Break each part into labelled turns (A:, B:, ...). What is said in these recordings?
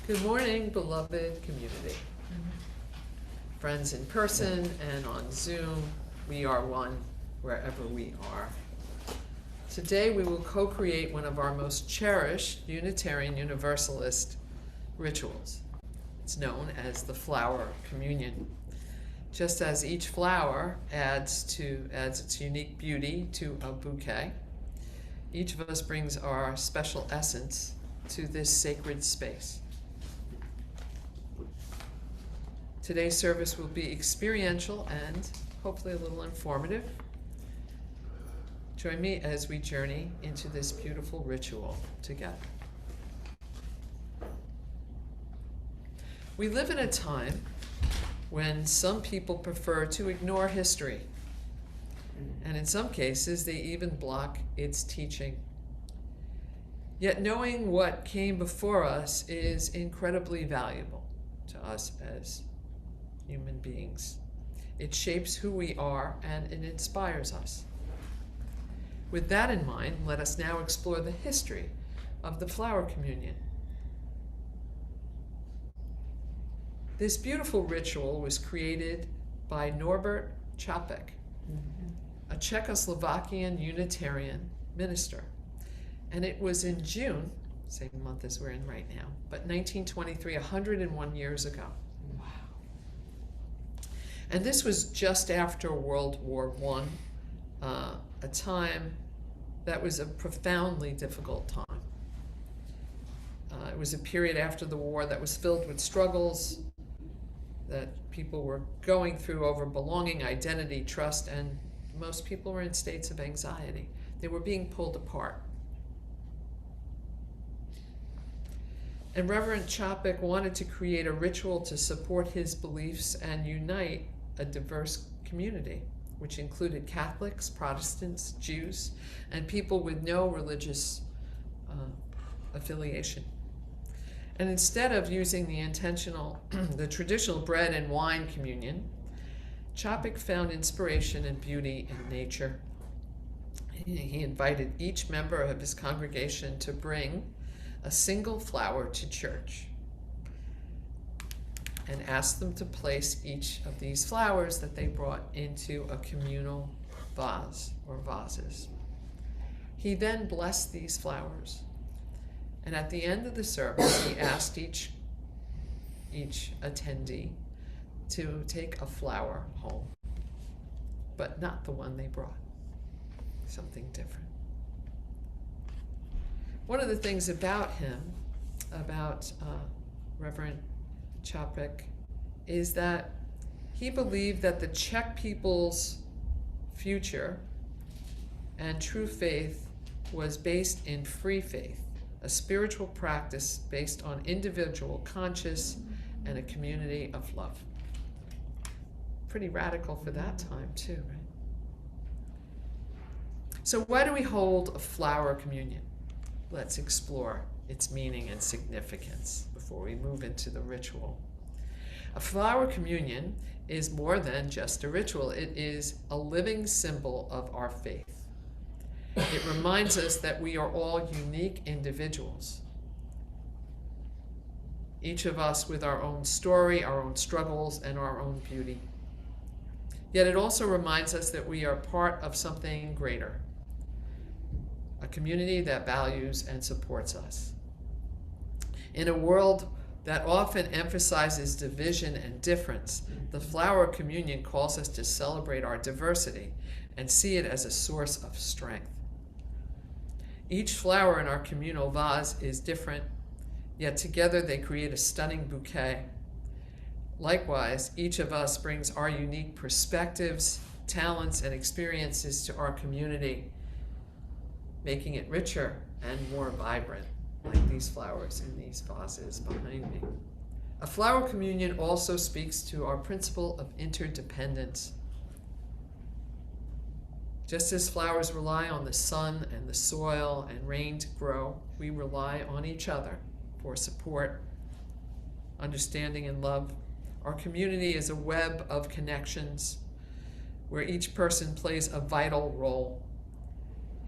A: Good morning, beloved community. Friends in person and on Zoom, we are one wherever we are. Today we will co-create one of our most cherished Unitarian Universalist rituals. It's known as the flower communion. Just as each flower adds its unique beauty to a bouquet, each of us brings our special essence to this sacred space. Today's service will be experiential and hopefully a little informative. Join me as we journey into this beautiful ritual together. We live in a time when some people prefer to ignore history, and in some cases they even block its teaching. Yet knowing what came before us is incredibly valuable to us as human beings. It shapes who we are and it inspires us. With that in mind, let us now explore the history of the flower communion. This beautiful ritual was created by Norbert Čapek, a Czechoslovakian Unitarian minister. And it was in June, same month as we're in right now, but 1923, 101 years ago. Wow. And this was just after World War I, a time that was a profoundly difficult time. It was a period after the war that was filled with struggles that people were going through over belonging, identity, trust, and most people were in states of anxiety. They were being pulled apart. And Reverend Čapek wanted to create a ritual to support his beliefs and unite a diverse community, which included Catholics, Protestants, Jews, and people with no religious affiliation. And instead of using the traditional bread and wine communion, Čapek found inspiration and beauty in nature. He invited each member of his congregation to bring a single flower to church and asked them to place each of these flowers that they brought into a communal vase or vases. He then blessed these flowers, and at the end of the service he asked each attendee to take a flower home, but not the one they brought, something different. One of the things about him, Reverend Čapek, is that he believed that the Czech people's future and true faith was based in free faith, a spiritual practice based on individual conscience and a community of love. Pretty radical for that time too, right? So why do we hold a flower communion? Let's explore its meaning and significance before we move into the ritual. A flower communion is more than just a ritual. It is a living symbol of our faith. It reminds us that we are all unique individuals, each of us with our own story, our own struggles, and our own beauty. Yet it also reminds us that we are part of something greater, a community that values and supports us. In a world that often emphasizes division and difference, the flower communion calls us to celebrate our diversity and see it as a source of strength. Each flower in our communal vase is different, yet together they create a stunning bouquet. Likewise, each of us brings our unique perspectives, talents, and experiences to our community, making it richer and more vibrant, like these flowers in these vases behind me. A flower communion also speaks to our principle of interdependence. Just as flowers rely on the sun and the soil and rain to grow, we rely on each other for support, understanding, and love. Our community is a web of connections where each person plays a vital role,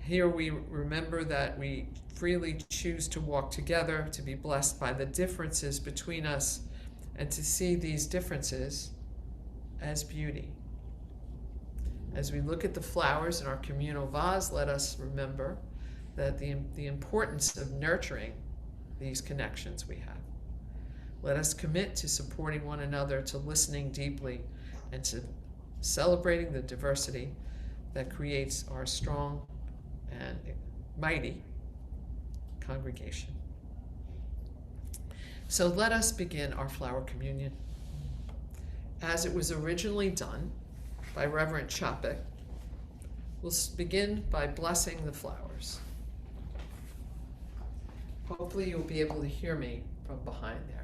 A: Here we remember that we freely choose to walk together, to be blessed by the differences between us, and to see these differences as beauty. As we look at the flowers in our communal vase, let us remember that the importance of nurturing these connections we have. Let us commit to supporting one another, to listening deeply, and to celebrating the diversity that creates our strong and mighty congregation. So let us begin our flower communion as it was originally done by Reverend Chapek. We'll begin by blessing the flowers. Hopefully you'll be able to hear me from behind there.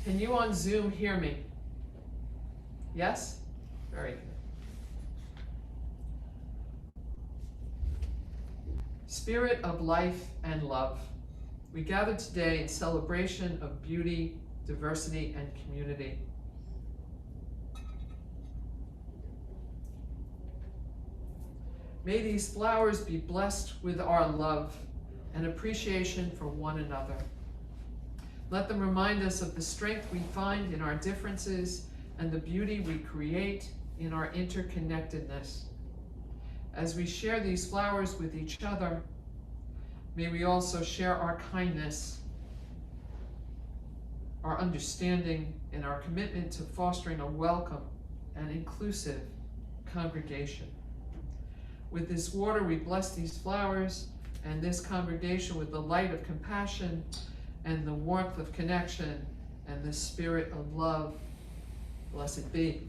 A: Can you on Zoom hear me? Yes? Very good. Spirit of life and love, we gather today in celebration of beauty, diversity, and community. May these flowers be blessed with our love and appreciation for one another. Let them remind us of the strength we find in our differences and the beauty we create in our interconnectedness. As we share these flowers with each other, may we also share our kindness, our understanding, and our commitment to fostering a welcome and inclusive congregation. With this water, we bless these flowers and this congregation with the light of compassion and the warmth of connection and the spirit of love. Blessed be.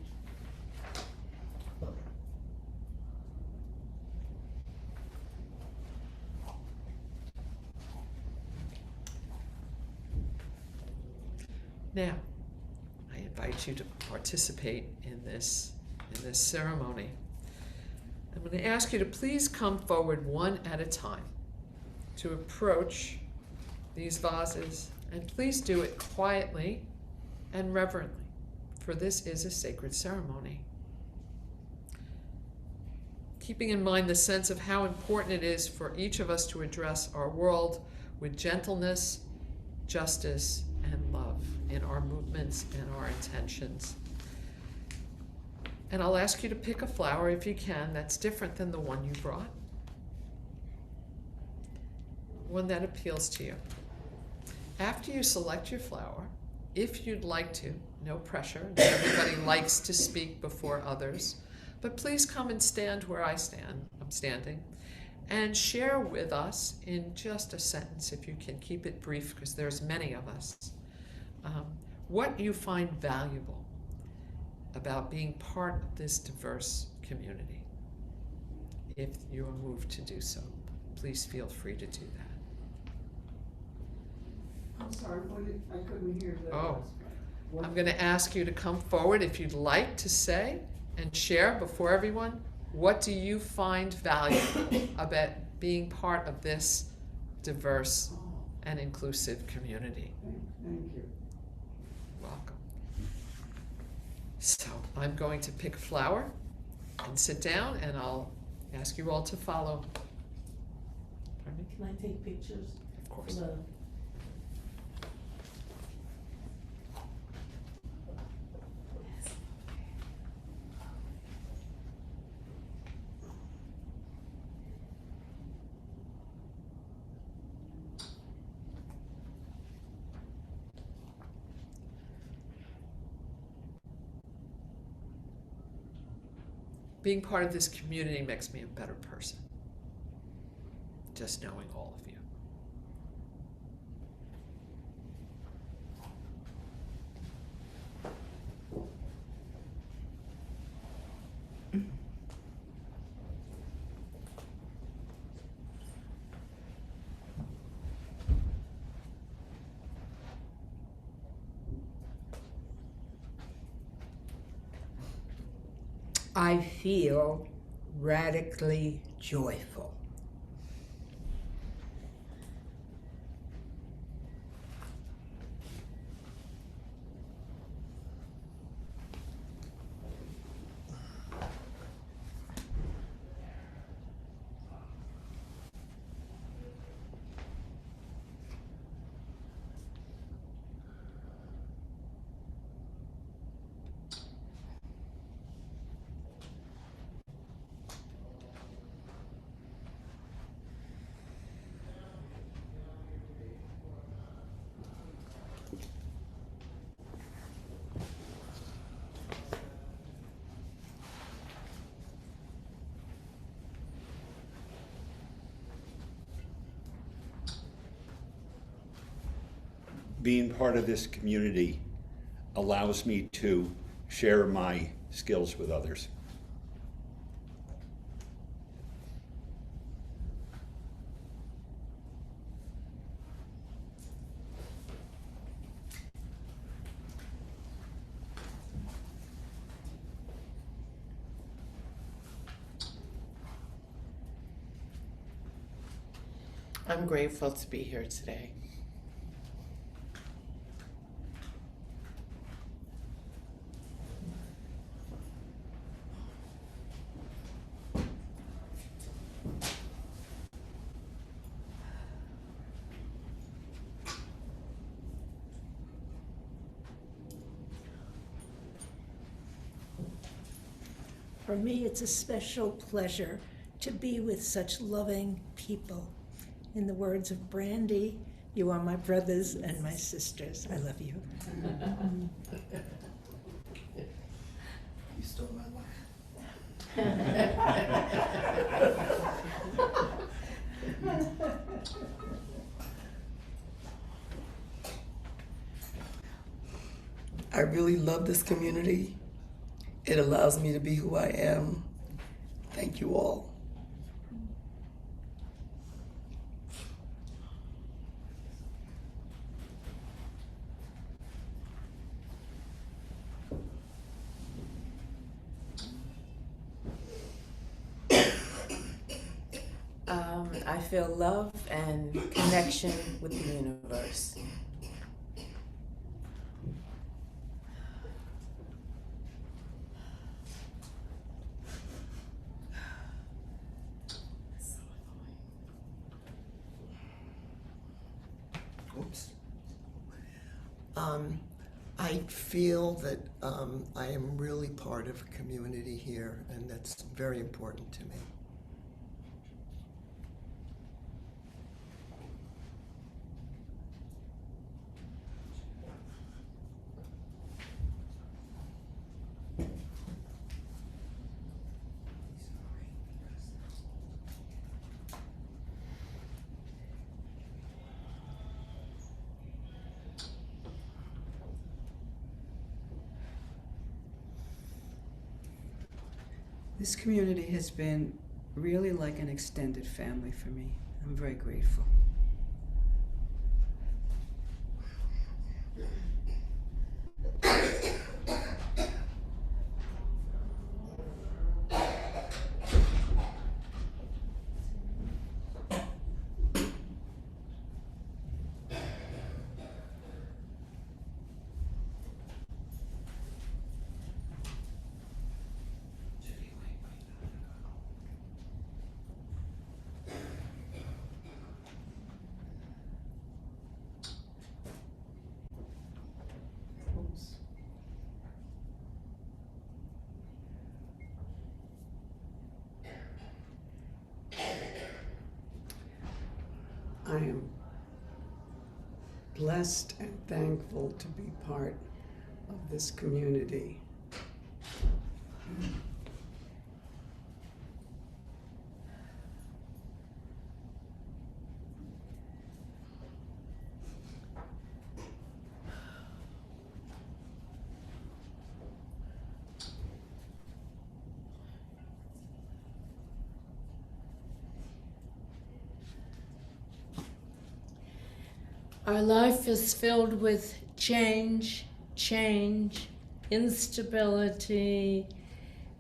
A: Now, I invite you to participate in this ceremony. I'm going to ask you to please come forward one at a time to approach these vases, and please do it quietly and reverently, for this is a sacred ceremony. Keeping in mind the sense of how important it is for each of us to address our world with gentleness, justice, and love in our movements and our intentions. And I'll ask you to pick a flower, if you can, that's different than the one you brought. One that appeals to you. After you select your flower, if you'd like to, no pressure, not everybody likes to speak before others, but please come and stand where I'm standing, and share with us in just a sentence, if you can keep it brief, because there's many of us, what you find valuable about being part of this diverse community. If you are moved to do so, please feel free to do that.
B: I'm sorry, I couldn't hear that.
A: Oh, I'm going to ask you to come forward if you'd like to say and share before everyone, what do you find valuable about being part of this diverse and inclusive community?
B: Thank you.
A: Welcome. So I'm going to pick a flower and sit down, and I'll ask you all to follow. Pardon me?
C: Can I take pictures?
A: Of course. Being part of this community makes me a better person. Just knowing all of you.
D: I feel radically joyful.
C: being part of this community allows me to share my skills with others.
E: I'm grateful to be here today.
F: For me, it's a special pleasure to be with such loving people. In the words of Brandy, you are my brothers and my sisters. I love you.
G: You stole my I really love this community. It allows me to be who I am. Thank you all.
E: I feel love and connection with the universe.
G: Oops. I feel that I am really part of a community here, and that's very important to me.
B: This community has been really like an extended family for me. I'm very grateful. I am blessed and thankful to be part of this community.
F: Our life is filled with change, instability,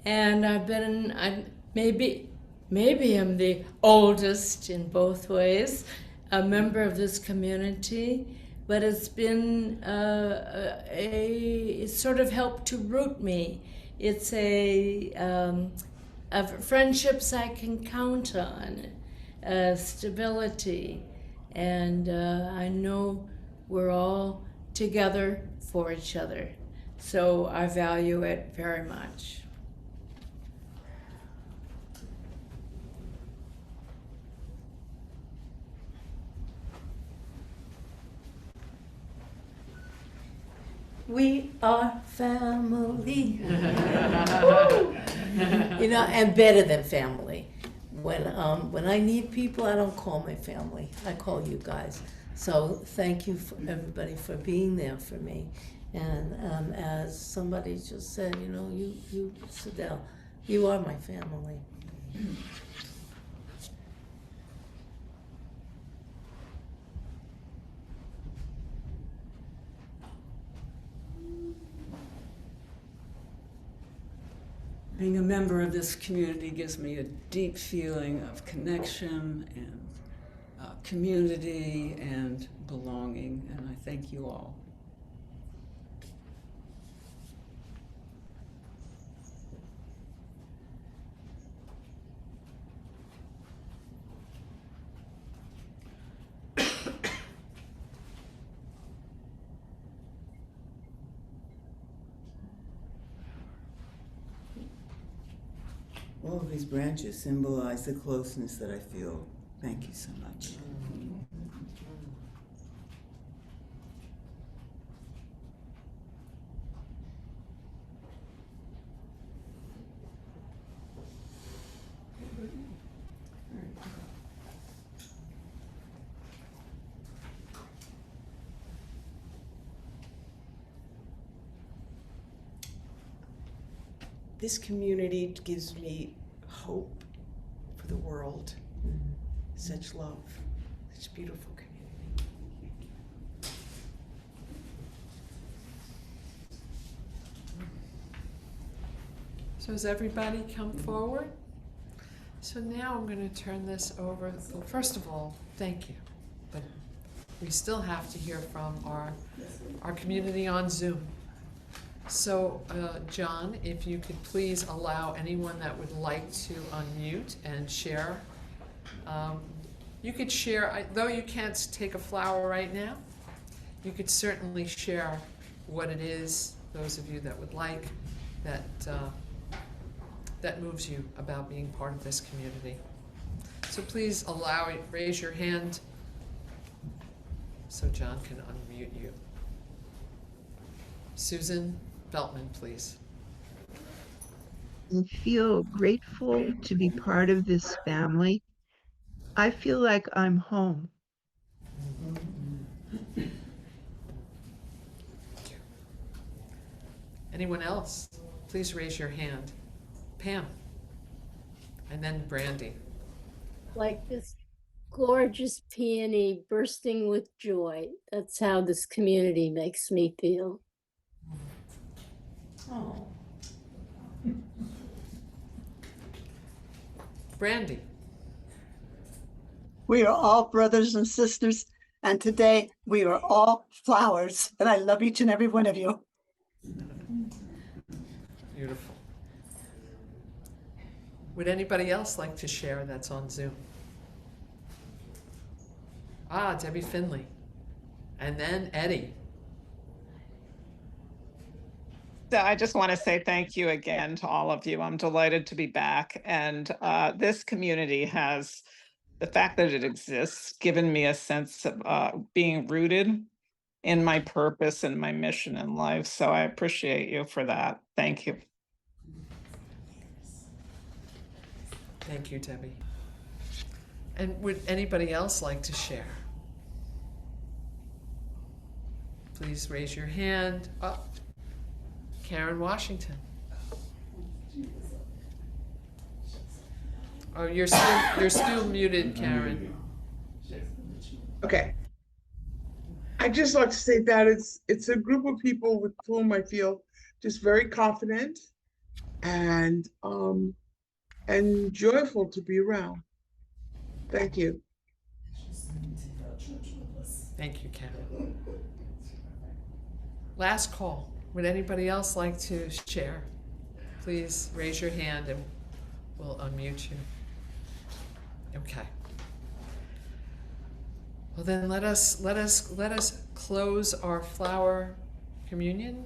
F: and maybe I'm the oldest in both ways, a member of this community, but it's been it sort of helped to root me. It's of friendships I can count on, stability. And I know we're all together for each other. So I value it very much. We are family. You know, and better than family. When I need people, I don't call my family. I call you guys.
H: So thank you for everybody for being there for me. And as somebody just said, you know, you Sidel, you are my family.
B: Being a member of this community gives me a deep feeling of connection and community and belonging, and I thank you all.
I: All of these branches symbolize the closeness that I feel. Thank you so much.
J: This community gives me hope for the world. Such love, such beautiful community.
A: So has everybody come forward? So now I'm going to turn this over. Well, first of all, thank you. But we still have to hear from our community on Zoom. So, John, if you could please allow anyone that would like to unmute and share. You could share, though you can't take a flower right now, you could certainly share what it is, those of you that would like, that moves you about being part of this community. So please raise your hand so John can unmute you. Susan Beltman, please.
K: I feel grateful to be part of this family. I feel like I'm home.
A: Anyone else? Please raise your hand. Pam. And then Brandy.
L: Like this gorgeous peony bursting with joy. That's how this community makes me feel.
H: Oh.
A: Brandy.
M: We are all brothers and sisters, and today we are all flowers, and I love each and every one of you.
A: Beautiful. Would anybody else like to share that's on Zoom? Debbie Finley. And then Eddie.
N: So I just want to say thank you again to all of you. I'm delighted to be back. And this community has, the fact that it exists, given me a sense of being rooted in my purpose and my mission in life. So I appreciate you for that. Thank you.
A: Thank you, Debbie. And would anybody else like to share? Please raise your hand. Oh, Karen Washington. Oh, you're still muted, Karen.
O: Okay. I just like to say that it's a group of people with whom I feel just very confident and joyful to be around. Thank you.
A: Thank you, Karen. Last call. Would anybody else like to share? Please raise your hand and we'll unmute you. Okay. Well then let us close our flower communion.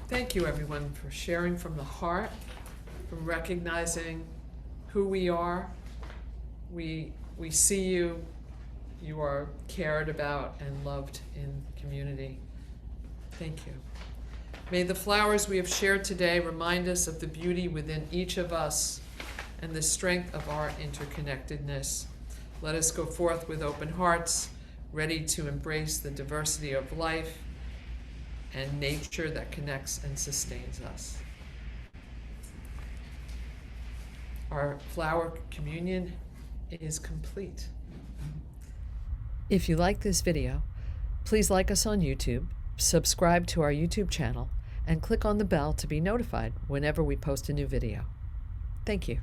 A: Thank you, everyone, for sharing from the heart, from recognizing who we are. We We see you. You are cared about and loved in community. Thank you. May the flowers we have shared today remind us of the beauty within each of us and the strength of our interconnectedness. Let us go forth with open hearts, ready to embrace the diversity of life and nature that connects and sustains us. Our flower communion is complete. If you like this video, please like us on YouTube, subscribe to our YouTube channel, and click on the bell to be notified whenever we post a new video. Thank you.